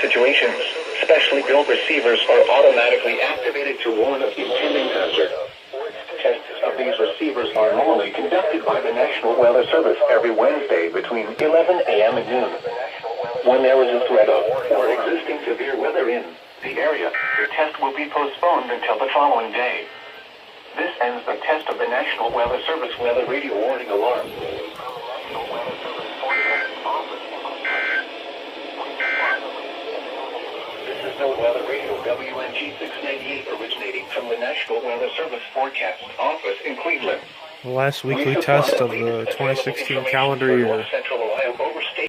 situations. Specially built receivers are automatically activated to warn of impending hazard. Tests of these receivers are normally conducted by the National Weather Service every Wednesday between 11 a.m. and noon. When there is a threat of or existing severe weather in the area, the test will be postponed until the following day. This ends the test of the National Weather Service weather radio warning alarm. This is NOAA Weather Radio WNG 698 originating from the National Weather Service Forecast Office in Cleveland. The last weekly test of the 2016 calendar year. Central Ohio